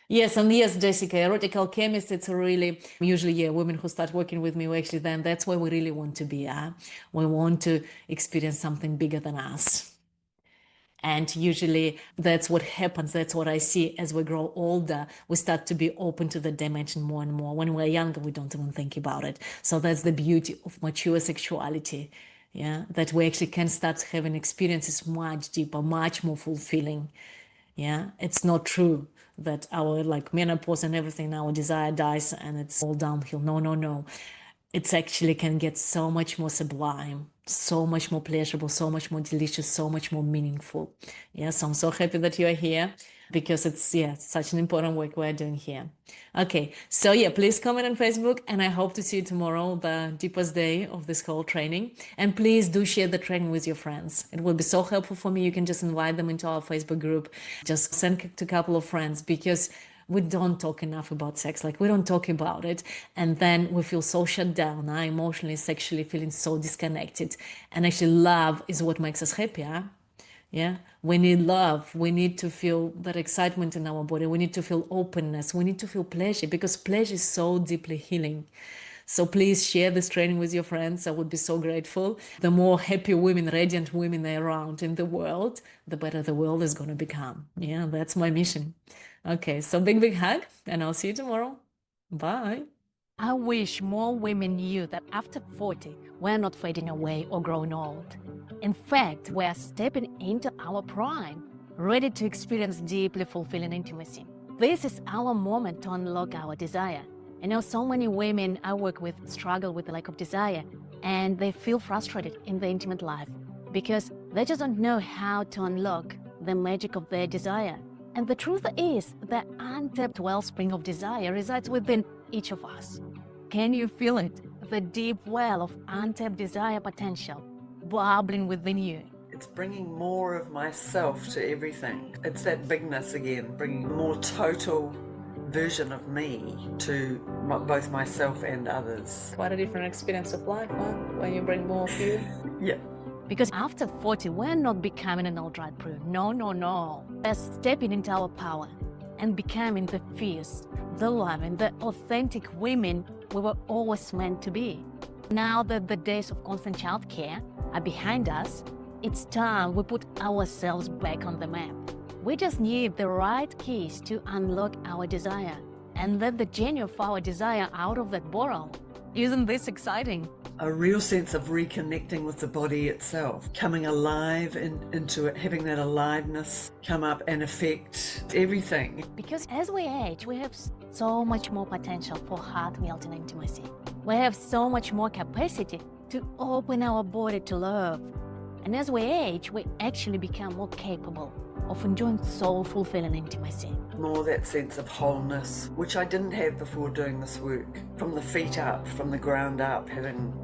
Yes, and yes, Jessica, Erotic Alchemist, it's a really, usually, yeah, women who start working with me, actually, then that's where we really want to be. We want to experience something bigger than us. And usually that's what happens. That's what I see as we grow older. We start to be open to the dimension more and more. When we're younger, we don't even think about it. So that's the beauty of mature sexuality. Yeah, that we actually can start having experiences much deeper, much more fulfilling. Yeah, it's not true that our like menopause and everything, our desire dies and it's all downhill. No, no, no. It's actually can get so much more sublime, so much more pleasurable, so much more delicious, so much more meaningful. Yes, I'm so happy that you are here because it's, yeah, such an important work we're doing here. Okay, so yeah, please comment on Facebook, and I hope to see you tomorrow, the deepest day of this whole training. And please do share the training with your friends. It will be so helpful for me. You can just invite them into our Facebook group. Just send it to a couple of friends, because we don't talk enough about sex. Like, we don't talk about it, and then we feel so shut down, emotionally, sexually, feeling so disconnected. And actually, love is what makes us happier. Yeah, we need love. We need to feel that excitement in our body. We need to feel openness. We need to feel pleasure, because pleasure is so deeply healing. So please share this training with your friends. I would be so grateful. The more happy women, radiant women there are around in the world, the better the world is going to become. Yeah, that's my mission. Okay, so big hug, and I'll see you tomorrow. Bye. I wish more women knew that after 40, we're not fading away or growing old. In fact, we're stepping into our prime, ready to experience deeply fulfilling intimacy. This is our moment to unlock our desire. I know so many women I work with struggle with the lack of desire, and they feel frustrated in their intimate life because they just don't know how to unlock the magic of their desire. And the truth is that untapped wellspring of desire resides within each of us. Can you feel it? The deep well of untapped desire potential bubbling within you. It's bringing more of myself to everything. It's that bigness again, bringing more total version of me to both myself and others. Quite a different experience of life, huh? When you bring more of you. Yeah. Because after 40, we're not becoming an old-dried prune. No, no, no. We're stepping into our power and becoming the fierce, the loving, the authentic women we were always meant to be. Now that the days of constant childcare are behind us, it's time we put ourselves back on the map. We just need the right keys to unlock our desire and let the genie of our desire out of that bottle. Isn't this exciting? A real sense of reconnecting with the body itself, coming alive into it, having that aliveness come up and affect everything. Because as we age, we have so much more potential for heart-melting intimacy. We have so much more capacity to open our body to love. And as we age, we actually become more capable of enjoying soul-fulfilling intimacy. More that sense of wholeness, which I didn't have before doing this work. From the feet up, from the ground up,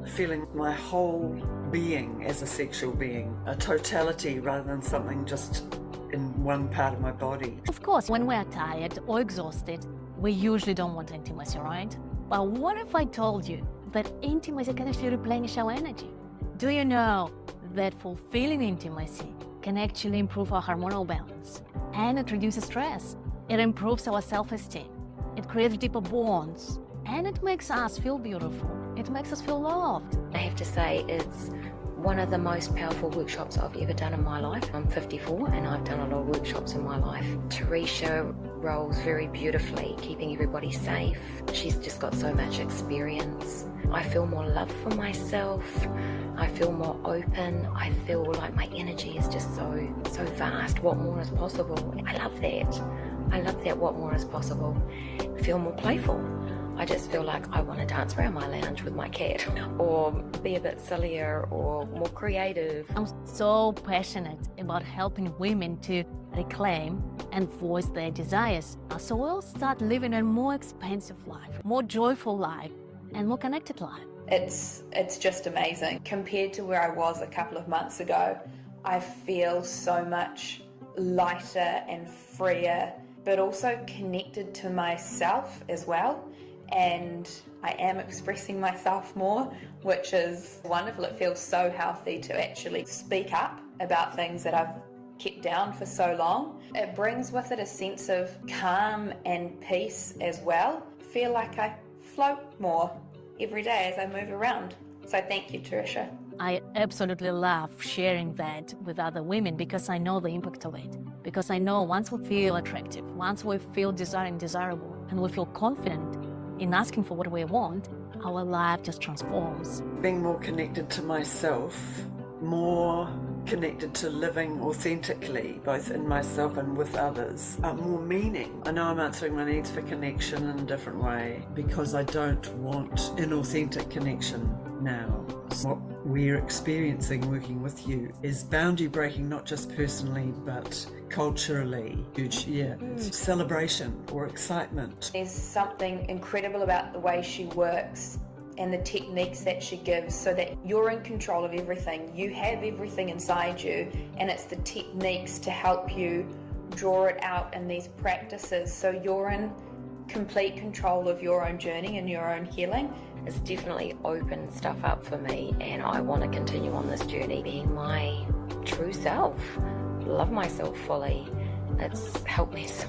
feeling my whole being as a sexual being, a totality rather than something just in one part of my body. Of course, when we're tired or exhausted, we usually don't want intimacy, right? But what if I told you that intimacy can actually replenish our energy? Do you know that fulfilling intimacy can actually improve our hormonal balance, and it reduces stress? It improves our self-esteem. It creates deeper bonds, and it makes us feel beautiful. It makes us feel loved. I have to say it's one of the most powerful workshops I've ever done in my life. I'm 54 and I've done a lot of workshops in my life. Teresa rolls very beautifully, keeping everybody safe. She's just got so much experience. I feel more love for myself. I feel more open. I feel like my energy is just so vast. What more is possible? I love that. I love that what more is possible. I feel more playful. I just feel like I want to dance around my lounge with my cat or be a bit sillier or more creative. I'm so passionate about helping women to reclaim and voice their desires, so we'll start living a more expansive life, more joyful life, and more connected life. It's just amazing. Compared to where I was a couple of months ago, I feel so much lighter and freer, but also connected to myself as well. And I am expressing myself more, which is wonderful. It feels so healthy to actually speak up about things that I've kept down for so long. It brings with it a sense of calm and peace as well. I feel like I float more every day as I move around. So thank you, Teresa. I absolutely love sharing that with other women because I know the impact of it. Because I know once we feel attractive, once we feel desiring, desirable, and we feel confident in asking for what we want, our life just transforms. Being more connected to myself, more connected to living authentically, both in myself and with others, more meaning. I know I'm answering my needs for connection in a different way because I don't want inauthentic connection now. What we're experiencing working with you is boundary breaking, not just personally but culturally. Huge, celebration or excitement. There's something incredible about the way she works and the techniques that she gives so that you're in control of everything. You have everything inside you, and it's the techniques to help you draw it out in these practices so you're in complete control of your own journey and your own healing. It's definitely opened stuff up for me, and I want to continue on this journey being my true self, love myself fully. It's helped me so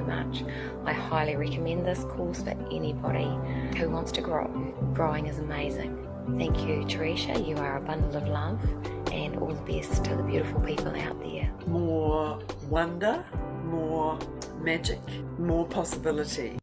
much. I highly recommend this course for anybody who wants to grow. Growing is amazing. Thank you, Teresa. You are a bundle of love, and all the best to the beautiful people out there. More wonder, more magic, more possibility.